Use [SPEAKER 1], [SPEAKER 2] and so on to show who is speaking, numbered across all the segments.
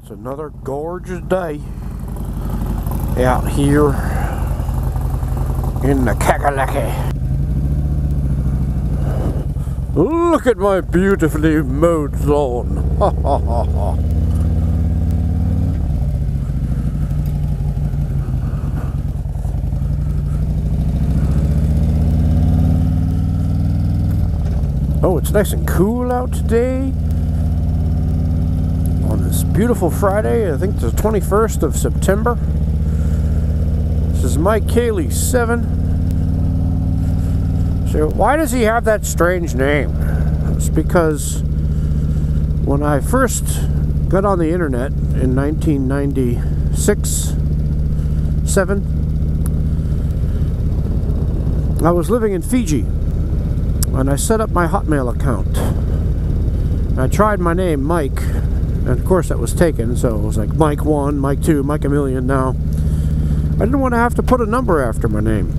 [SPEAKER 1] It's another gorgeous day out here in the Kakalaki. Look at my beautifully mowed lawn. Ha ha ha ha. Oh, it's nice and cool out today. On this beautiful Friday, I think it's the 21st of September. This is Mike Cayley 7. So why does he have that strange name? It's because when I first got on the internet in 1996-7, I was living in Fiji and I set up my Hotmail account. I tried my name, Mike, and of course that was taken, so it was like Mike 1, Mike 2, Mike a million now. I didn't want to have to put a number after my name.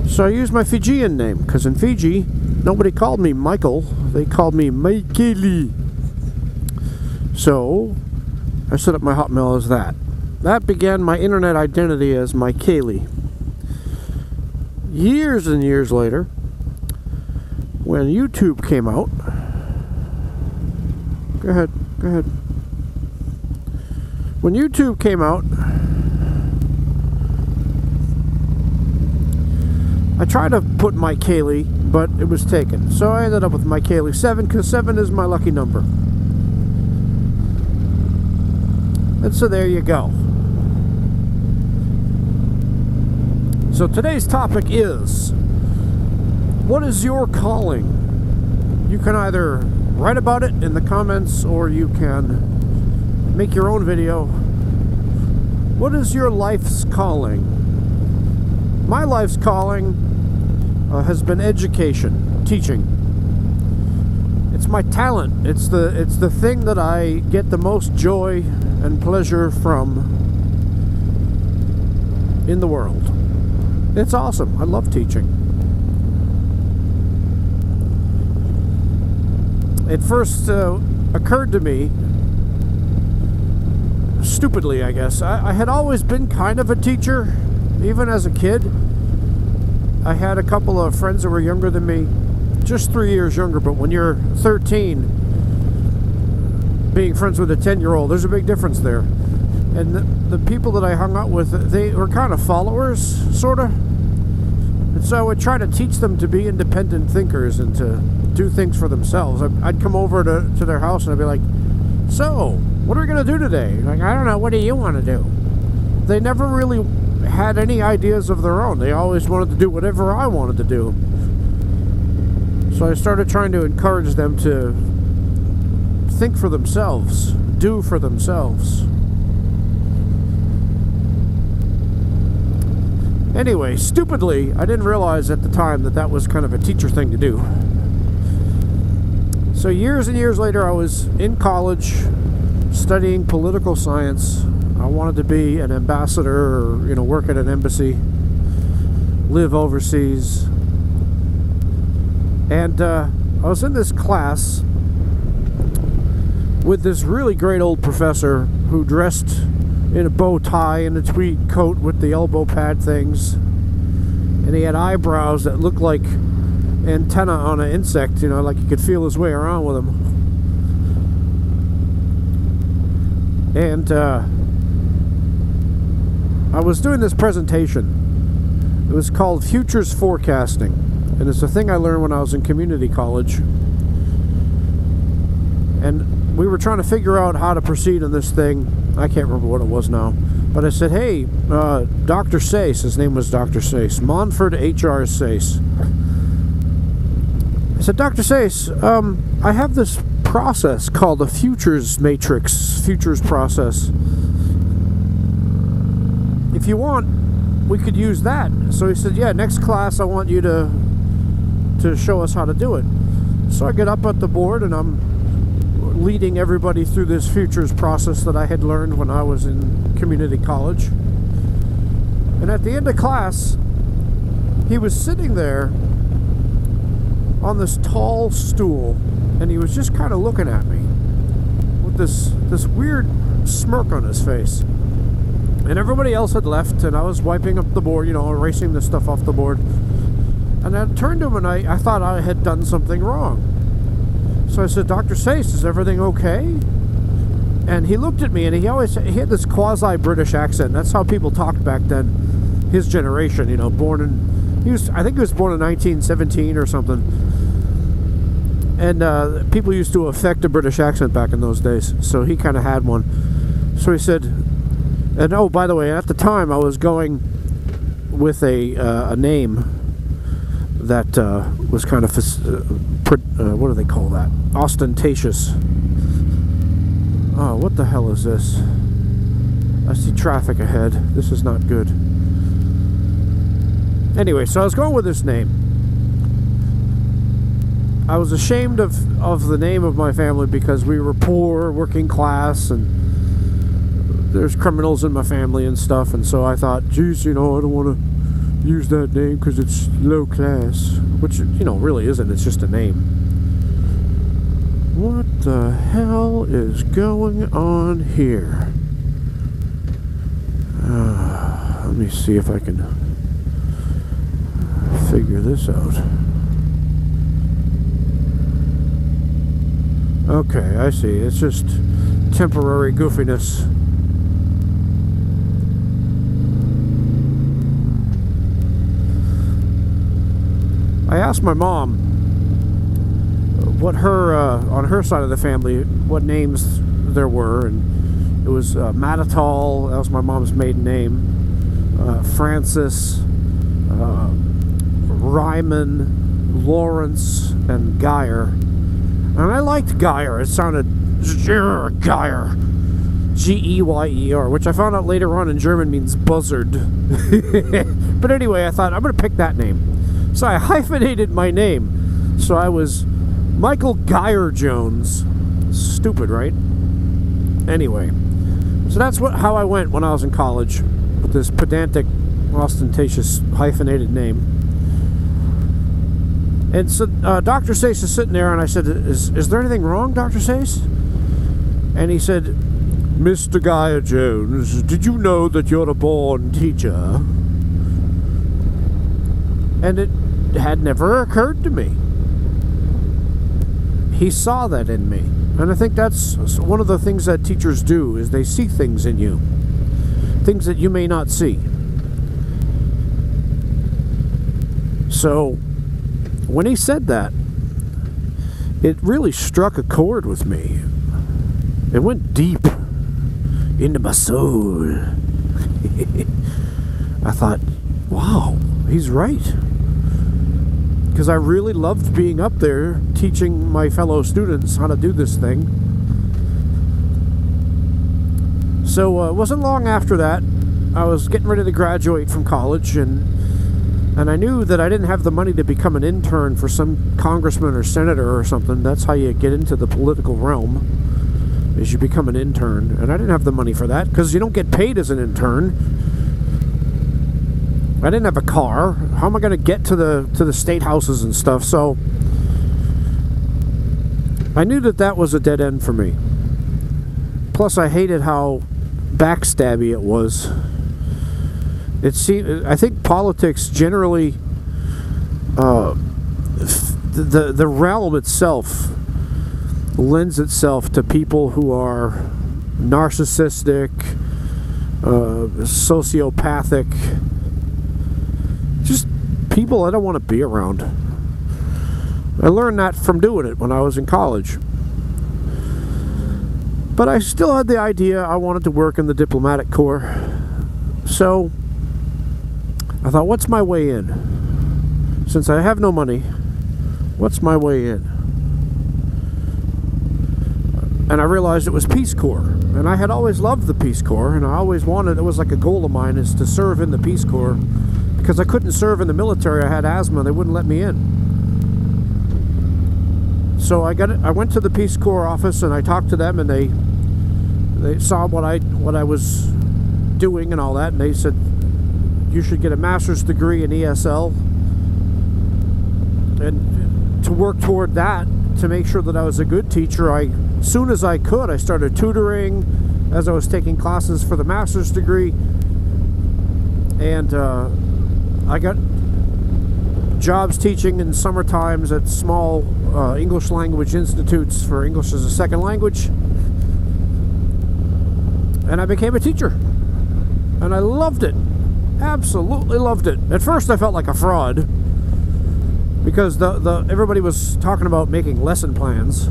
[SPEAKER 1] So I used my Fijian name, because in Fiji, nobody called me Michael, they called me Mike Cayley. So I set up my Hotmail as that. That began my internet identity as Mike Cayley. Years and years later, when YouTube came out, go ahead. When YouTube came out, I tried to put Mike Cayley, but it was taken. So I ended up with Mike Cayley 7, because 7 is my lucky number. And so there you go. So today's topic is, what is your calling? You can either write about it in the comments, or you can make your own video. What is your life's calling? My life's calling has been education, teaching. It's my talent. It's the thing that I get the most joy and pleasure from in the world. It's awesome. I love teaching. It first occurred to me, stupidly I guess, I had always been kind of a teacher, even as a kid. I had a couple of friends that were younger than me, just 3 years younger, but when you're 13, being friends with a 10-year-old, there's a big difference there. And the people that I hung out with, they were kind of followers, sort of. And so I would try to teach them to be independent thinkers and to do things for themselves. I'd come over to their house and I'd be like, so, what are we going to do today? Like, I don't know, what do you want to do? They never really had any ideas of their own. They always wanted to do whatever I wanted to do. So I started trying to encourage them to think for themselves, do for themselves. Anyway, stupidly, I didn't realize at the time that that was kind of a teacher thing to do. So years and years later, I was in college studying political science. I wanted to be an ambassador, or, you know, work at an embassy, live overseas. And I was in this class with this really great old professor who dressed in a bow tie and a tweed coat with the elbow pad things. And he had eyebrows that looked like antenna on an insect, you know, like you could feel his way around with them. And I was doing this presentation. It was called Futures Forecasting, and it's a thing I learned when I was in community college. And we were trying to figure out how to proceed in this thing. I can't remember what it was now, but I said, hey, Dr. Sace, his name was Dr. Sace, Monford H.R. Sace. I said, Dr. Sace, I have this process called the futures matrix, futures process. If you want, we could use that. So he said, yeah, next class I want you to show us how to do it. So I get up at the board and I'm leading everybody through this futures process that I had learned when I was in community college. And at the end of class, he was sitting there on this tall stool, and he was just kind of looking at me with with this weird smirk on his face. And everybody else had left, and I was wiping up the board, you know, erasing the stuff off the board. And I turned to him, and I thought I had done something wrong. So I said, "Dr. Sace, is everything okay?" And he looked at me, and he had this quasi-British accent. That's how people talked back then. His generation, you know, I think he was born in 1917 or something. And people used to affect a British accent back in those days. So he kind of had one. So he said, and oh, by the way, at the time I was going with a name that was kind of, what do they call that? Ostentatious. Oh, what the hell is this? I see traffic ahead. This is not good. Anyway, so I was going with this name. I was ashamed of the name of my family because we were poor, working class, and there's criminals in my family and stuff, and so I thought, geez, you know, I don't want to use that name because it's low class, which, you know, really isn't. It's just a name. What the hell is going on here? Let me see if I can figure this out. Okay, I see. It's just temporary goofiness. I asked my mom what on her side of the family, what names there were, and it was Matitol, that was my mom's maiden name, Francis, Ryman, Lawrence, and Geyer. And I liked Geyer. It sounded Geyer, G-E-Y-E-R, which I found out later on in German means buzzard. But anyway, I thought I'm going to pick that name. So I hyphenated my name. So I was Michael Geyer Jones. Stupid, right? Anyway, so that's how I went when I was in college, with this pedantic, ostentatious, hyphenated name. And so Dr. Sace is sitting there, and I said, is there anything wrong, Dr. Sace? And he said, "Mr. Geyer Jones, did you know that you're a born teacher?" And it had never occurred to me. He saw that in me. And I think that's one of the things that teachers do, is they see things in you. Things that you may not see. So, when he said that, it really struck a chord with me. It went deep into my soul. I thought, wow, he's right. Because I really loved being up there teaching my fellow students how to do this thing. So it wasn't long after that, I was getting ready to graduate from college, and I knew that I didn't have the money to become an intern for some congressman or senator or something. That's how you get into the political realm, is you become an intern. And I didn't have the money for that, because you don't get paid as an intern. I didn't have a car. How am I going to get to the state houses and stuff? So I knew that was a dead end for me. Plus, I hated how backstabby it was. It seemed, I think politics generally, the realm itself lends itself to people who are narcissistic, sociopathic, just people I don't want to be around. I learned that from doing it when I was in college. But I still had the idea I wanted to work in the diplomatic corps. So I thought, what's my way in? Since I have no money, what's my way in? And I realized it was Peace Corps. And I had always loved the Peace Corps, and I always wanted, it was like a goal of mine, is to serve in the Peace Corps. Because I couldn't serve in the military, I had asthma, they wouldn't let me in. So I went to the Peace Corps office, and I talked to them, and they saw what I was doing and all that, and they said, you should get a master's degree in ESL, and to work toward that, to make sure that I was a good teacher, I soon as I could, I started tutoring as I was taking classes for the master's degree. And I got jobs teaching in summer times at small English language institutes for English as a second language. And I became a teacher. And I loved it. Absolutely loved it. At first I felt like a fraud, because everybody was talking about making lesson plans.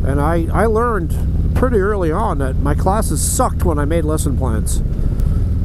[SPEAKER 1] And I learned pretty early on that my classes sucked when I made lesson plans.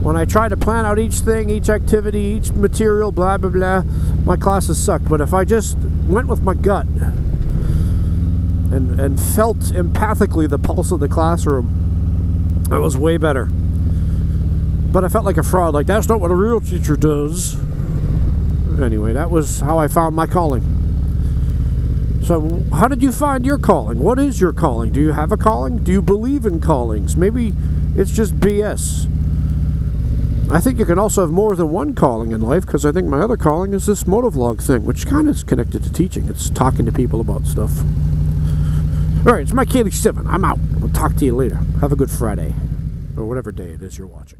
[SPEAKER 1] When I tried to plan out each thing, each activity, each material, blah, blah, blah, my classes sucked. But if I just went with my gut and felt empathically the pulse of the classroom, it was way better. But I felt like a fraud, like that's not what a real teacher does. Anyway, that was how I found my calling. So how did you find your calling? What is your calling? Do you have a calling? Do you believe in callings? Maybe it's just BS. I think you can also have more than one calling in life, because I think my other calling is this motovlog thing, which kind of is connected to teaching. It's talking to people about stuff. Alright, it's Mike Haley 7. I'm out. I'll talk to you later. Have a good Friday. Or whatever day it is you're watching.